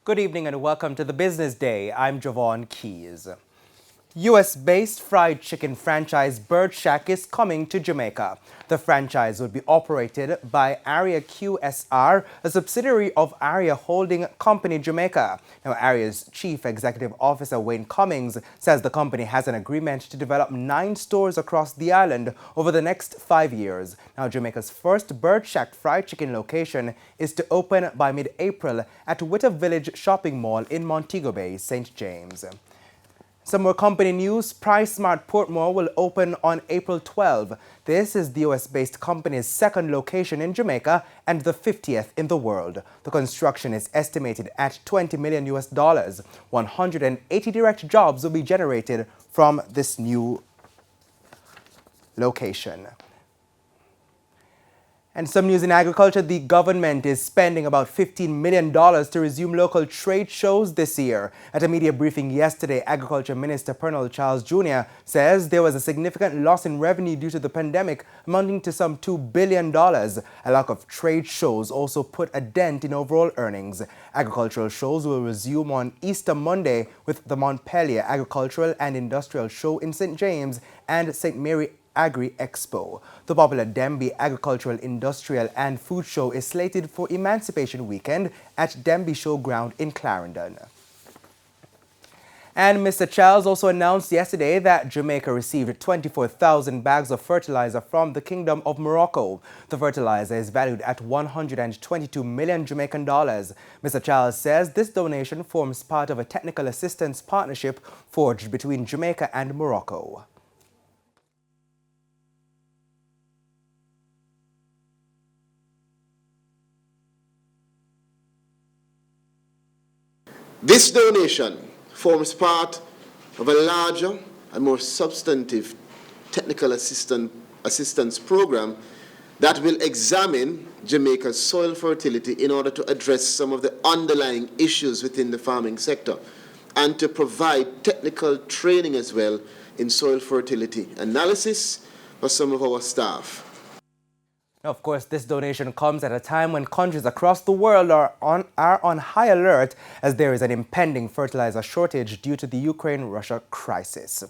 Good evening and welcome to the Business Day. I'm Javon Keys. U.S.-based fried chicken franchise Bird Shack is coming to Jamaica. The franchise would be operated by Area QSR, a subsidiary of Area Holding Company Jamaica. Now, Area's Chief Executive Officer Wayne Cummings says the company has an agreement to develop 9 stores across the island over the next 5 years. Now, Jamaica's first Bird Shack fried chicken location is to open by mid-April at Witter Village Shopping Mall in Montego Bay, St. James. Some more company news. PriceSmart Portmore will open on April 12. This is the US-based company's second location in Jamaica and the 50th in the world. The construction is estimated at $20 million. 180 direct jobs will be generated from this new location. And some news in agriculture. The government is spending about $15 million to resume local trade shows this year. At a media briefing yesterday, Agriculture Minister Pernell Charles Jr. says there was a significant loss in revenue due to the pandemic, amounting to some $2 billion. A lack of trade shows also put a dent in overall earnings. Agricultural shows will resume on Easter Monday with the Montpelier Agricultural and Industrial Show in St. James and St. Mary Agri Expo. The popular Denby Agricultural, Industrial and Food Show is slated for Emancipation Weekend at Denby Showground in Clarendon. And Mr. Charles also announced yesterday that Jamaica received 24,000 bags of fertilizer from the Kingdom of Morocco. The fertilizer is valued at 122 million Jamaican dollars. Mr. Charles says this donation forms part of a technical assistance partnership forged between Jamaica and Morocco. This donation forms part of a larger and more substantive technical assistance program that will examine Jamaica's soil fertility in order to address some of the underlying issues within the farming sector and to provide technical training as well in soil fertility analysis for some of our staff. Of course, this donation comes at a time when countries across the world are on high alert as there is an impending fertilizer shortage due to the Ukraine-Russia crisis.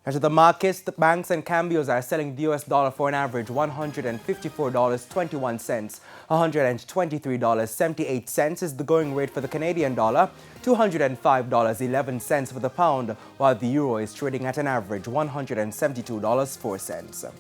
As to the markets, the banks and cambios are selling the US dollar for an average $154.21. $123.78 is the going rate for the Canadian dollar, $205.11 for the pound, while the euro is trading at an average $172.04.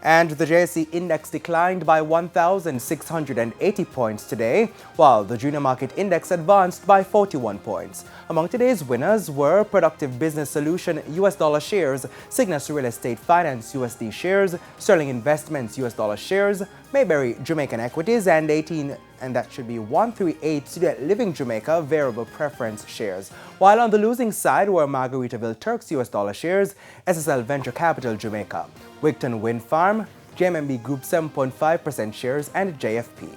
And the JSE index declined by 1,680 points today, while the junior market index advanced by 41 points. Among today's winners were Productive Business Solution US dollar shares, Cygnus Real Estate Finance USD shares, Sterling Investments US dollar shares, Mayberry Jamaican Equities, and 138 Student Living Jamaica Variable Preference shares. While on the losing side were Margaritaville Turks US dollar shares, SSL Venture Capital Jamaica, Wigton Wind Farm, JMB Group 7.5% shares, and JFP.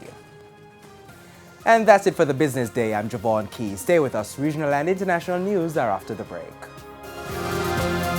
And that's it for the Business Day. I'm Javon Keys. Stay with us. Regional and international news are after the break.